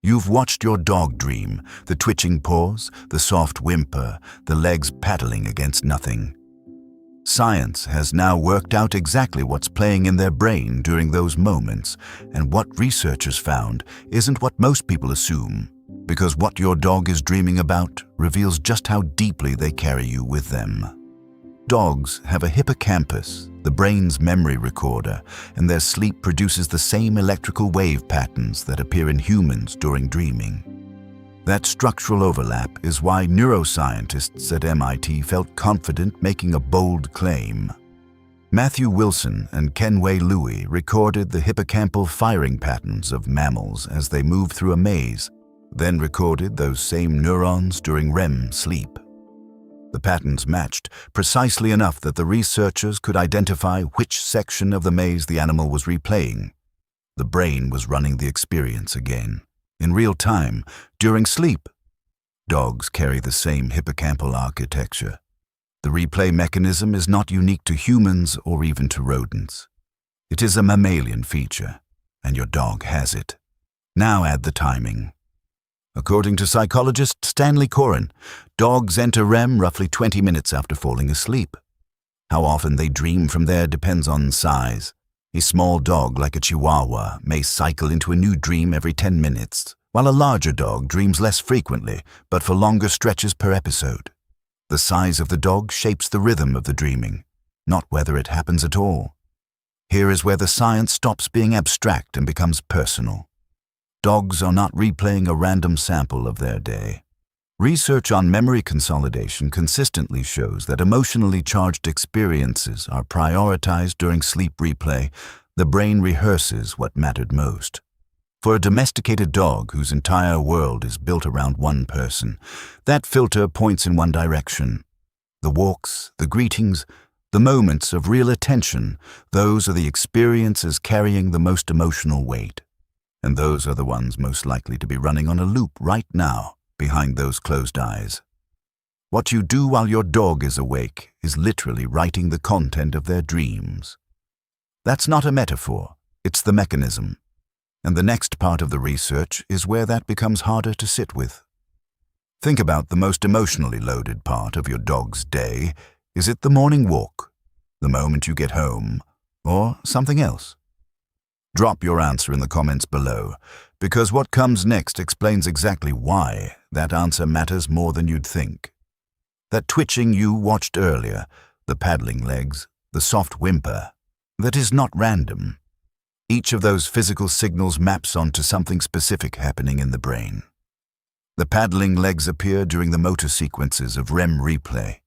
You've watched your dog dream, the twitching paws, the soft whimper, the legs paddling against nothing. Science has now worked out exactly what's playing in their brain during those moments, and what researchers found isn't what most people assume, because what your dog is dreaming about reveals just how deeply they carry you with them. Dogs have a hippocampus, the brain's memory recorder, and their sleep produces the same electrical wave patterns that appear in humans during dreaming. That structural overlap is why neuroscientists at MIT felt confident making a bold claim. Matthew Wilson and Kenway Louie recorded the hippocampal firing patterns of mammals as they moved through a maze, then recorded those same neurons during REM sleep. The patterns matched precisely enough that the researchers could identify which section of the maze the animal was replaying. The brain was running the experience again, in real time, during sleep. Dogs carry the same hippocampal architecture. The replay mechanism is not unique to humans or even to rodents. It is a mammalian feature, and your dog has it. Now add the timing. According to psychologist Stanley Coren, dogs enter REM roughly 20 minutes after falling asleep. How often they dream from there depends on size. A small dog like a Chihuahua may cycle into a new dream every 10 minutes, while a larger dog dreams less frequently, but for longer stretches per episode. The size of the dog shapes the rhythm of the dreaming, not whether it happens at all. Here is where the science stops being abstract and becomes personal. Dogs are not replaying a random sample of their day. Research on memory consolidation consistently shows that emotionally charged experiences are prioritized during sleep replay. The brain rehearses what mattered most. For a domesticated dog whose entire world is built around one person, that filter points in one direction. The walks, the greetings, the moments of real attention, those are the experiences carrying the most emotional weight. And those are the ones most likely to be running on a loop right now, behind those closed eyes. What you do while your dog is awake is literally writing the content of their dreams. That's not a metaphor, it's the mechanism. And the next part of the research is where that becomes harder to sit with. Think about the most emotionally loaded part of your dog's day. Is it the morning walk, the moment you get home, or something else? Drop your answer in the comments below, because what comes next explains exactly why that answer matters more than you'd think. That twitching you watched earlier, the paddling legs, the soft whimper, that is not random. Each of those physical signals maps onto something specific happening in the brain. The paddling legs appear during the motor sequences of REM replay,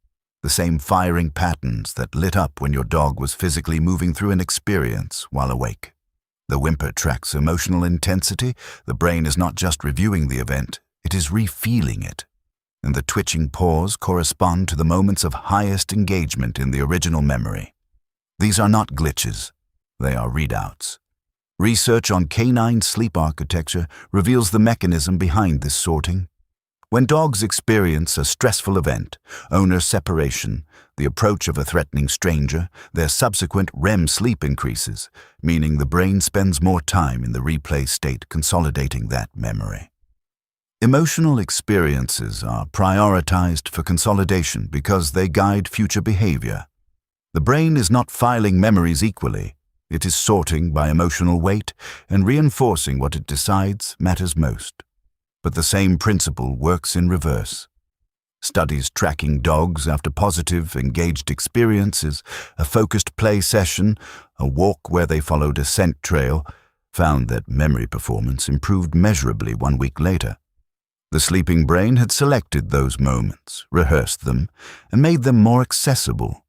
the same firing patterns that lit up when your dog was physically moving through an experience while awake. The whimper tracks emotional intensity. The brain is not just reviewing the event, it is re-feeling it. And the twitching paws correspond to the moments of highest engagement in the original memory. These are not glitches, they are readouts. Research on canine sleep architecture reveals the mechanism behind this sorting. When dogs experience a stressful event, owner separation, the approach of a threatening stranger, their subsequent REM sleep increases, meaning the brain spends more time in the replay state consolidating that memory. Emotional experiences are prioritized for consolidation because they guide future behavior. The brain is not filing memories equally. It is sorting by emotional weight and reinforcing what it decides matters most. But the same principle works in reverse. Studies tracking dogs after positive, engaged experiences, a focused play session, a walk where they followed a scent trail, found that memory performance improved measurably 1 week later. The sleeping brain had selected those moments, rehearsed them, and made them more accessible.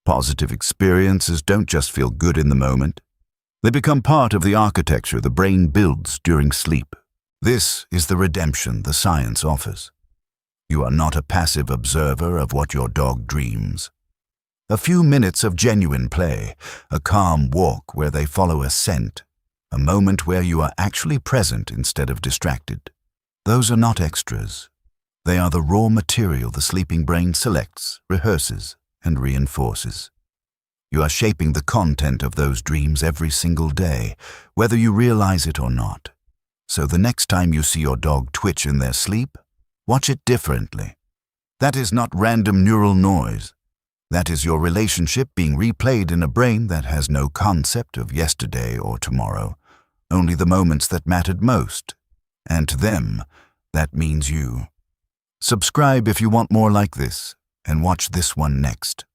Positive experiences don't just feel good in the moment. They become part of the architecture the brain builds during sleep. This is the redemption the science offers. You are not a passive observer of what your dog dreams. A few minutes of genuine play, a calm walk where they follow a scent, a moment where you are actually present instead of distracted. Those are not extras. They are the raw material the sleeping brain selects, rehearses, and reinforces. You are shaping the content of those dreams every single day, whether you realize it or not. So the next time you see your dog twitch in their sleep, watch it differently. That is not random neural noise. That is your relationship being replayed in a brain that has no concept of yesterday or tomorrow, only the moments that mattered most. And to them, that means you. Subscribe if you want more like this, and watch this one next.